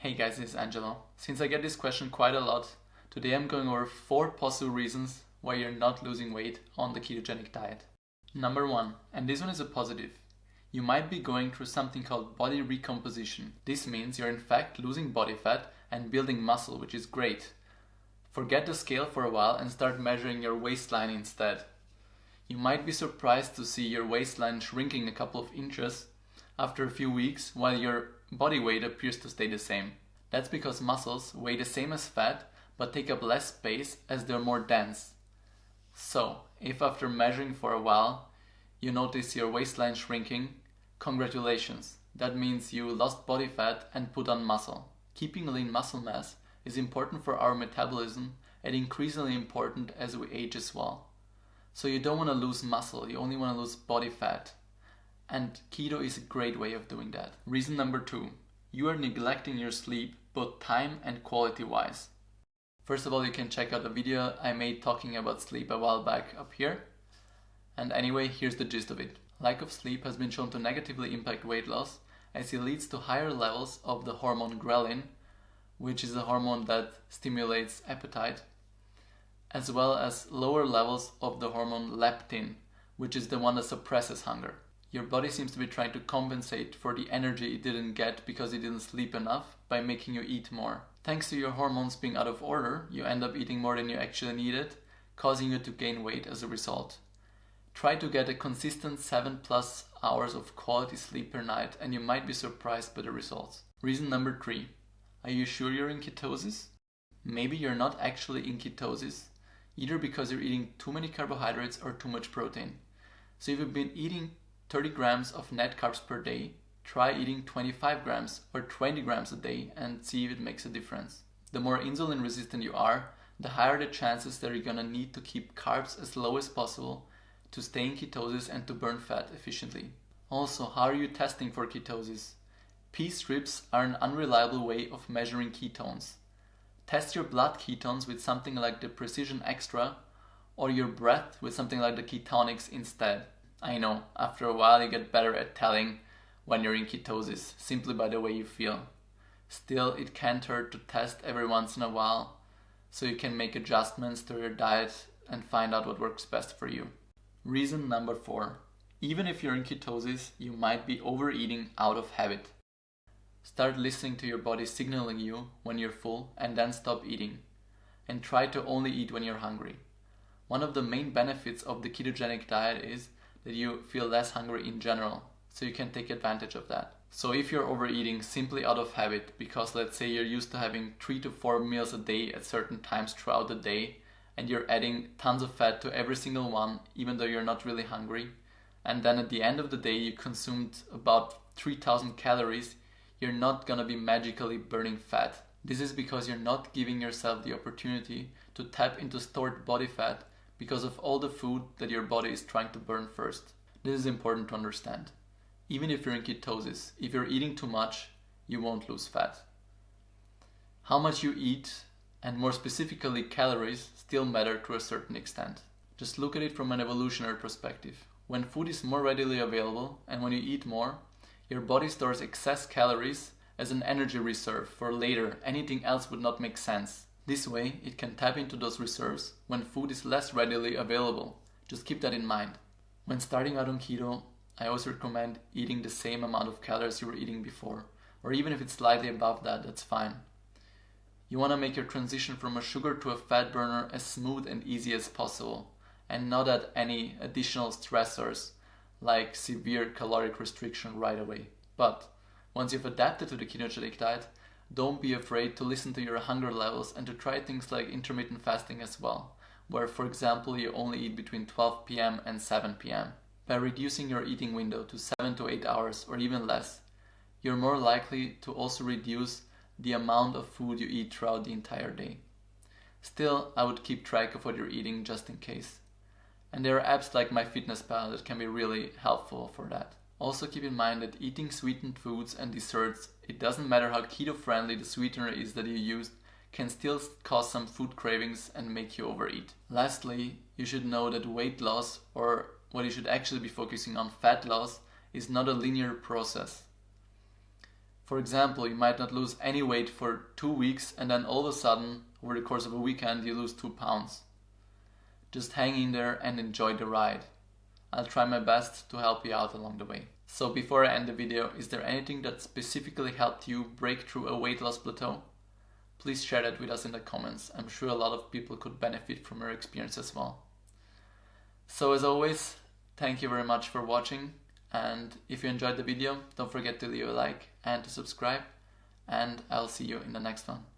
Hey guys, this is Angelo. Since I get this question quite a lot, today I'm going over 4 possible reasons why you're not losing weight on the ketogenic diet. Number 1, and this one is a positive. You might be going through something called body recomposition. This means you're in fact losing body fat and building muscle, which is great. Forget the scale for a while and start measuring your waistline instead. You might be surprised to see your waistline shrinking a couple of inches after a few weeks while your body weight appears to stay the same. That's because muscles weigh the same as fat but take up less space as they're more dense. So, if after measuring for a while you notice your waistline shrinking, congratulations. That means you lost body fat and put on muscle. Keeping lean muscle mass is important for our metabolism and increasingly important as we age as well. So you don't want to lose muscle, you only want to lose body fat. And keto is a great way of doing that. Reason number 2, you are neglecting your sleep both time and quality wise. First of all, you can check out a video I made talking about sleep a while back up here. And anyway, here's the gist of it. Lack of sleep has been shown to negatively impact weight loss as it leads to higher levels of the hormone ghrelin, which is a hormone that stimulates appetite, as well as lower levels of the hormone leptin, which is the one that suppresses hunger. Your body seems to be trying to compensate for the energy it didn't get because it didn't sleep enough by making you eat more. Thanks to your hormones being out of order, you end up eating more than you actually needed, causing you to gain weight as a result. Try to get a consistent 7+ hours of quality sleep per night and you might be surprised by the results. Reason number 3. Are you sure you're in ketosis? Maybe you're not actually in ketosis, either because you're eating too many carbohydrates or too much protein. So if you've been eating 30 grams of net carbs per day, try eating 25 grams or 20 grams a day and see if it makes a difference. The more insulin resistant you are, the higher the chances that you're gonna need to keep carbs as low as possible to stay in ketosis and to burn fat efficiently. Also, how are you testing for ketosis? Pee strips are an unreliable way of measuring ketones. Test your blood ketones with something like the Precision Extra or your breath with something like the Ketonics instead. I know, after a while you get better at telling when you're in ketosis, simply by the way you feel. Still, it can't hurt to test every once in a while so you can make adjustments to your diet and find out what works best for you. Reason number 4. Even if you're in ketosis, you might be overeating out of habit. Start listening to your body signaling you when you're full and then stop eating. And try to only eat when you're hungry. One of the main benefits of the ketogenic diet is that you feel less hungry in general, so you can take advantage of that. So if you're overeating simply out of habit, because let's say you're used to having 3 to 4 meals a day at certain times throughout the day, and you're adding tons of fat to every single one, even though you're not really hungry, and then at the end of the day you consumed about 3,000 calories, you're not gonna be magically burning fat. This is because you're not giving yourself the opportunity to tap into stored body fat because of all the food that your body is trying to burn first. This is important to understand. Even if you're in ketosis, if you're eating too much, you won't lose fat. How much you eat, and more specifically calories, still matter to a certain extent. Just look at it from an evolutionary perspective. When food is more readily available and when you eat more, your body stores excess calories as an energy reserve for later. Anything else would not make sense. This way, it can tap into those reserves when food is less readily available. Just keep that in mind. When starting out on keto, I always recommend eating the same amount of calories you were eating before, or even if it's slightly above that, that's fine. You want to make your transition from a sugar to a fat burner as smooth and easy as possible, and not add any additional stressors like severe caloric restriction right away. But once you've adapted to the ketogenic diet, don't be afraid to listen to your hunger levels and to try things like intermittent fasting as well, where for example you only eat between 12 p.m. and 7 p.m. By reducing your eating window to 7 to 8 hours or even less, you're more likely to also reduce the amount of food you eat throughout the entire day. Still, I would keep track of what you're eating just in case. And there are apps like MyFitnessPal that can be really helpful for that. Also keep in mind that eating sweetened foods and desserts, it doesn't matter how keto-friendly the sweetener is that you used, can still cause some food cravings and make you overeat. Lastly, you should know that weight loss, or what you should actually be focusing on, fat loss, is not a linear process. For example, you might not lose any weight for 2 weeks and then all of a sudden, over the course of a weekend, you lose 2 pounds. Just hang in there and enjoy the ride. I'll try my best to help you out along the way. So before I end the video, is there anything that specifically helped you break through a weight loss plateau? Please share that with us in the comments. I'm sure a lot of people could benefit from your experience as well. So as always, thank you very much for watching. And if you enjoyed the video, don't forget to leave a like and to subscribe. And I'll see you in the next one.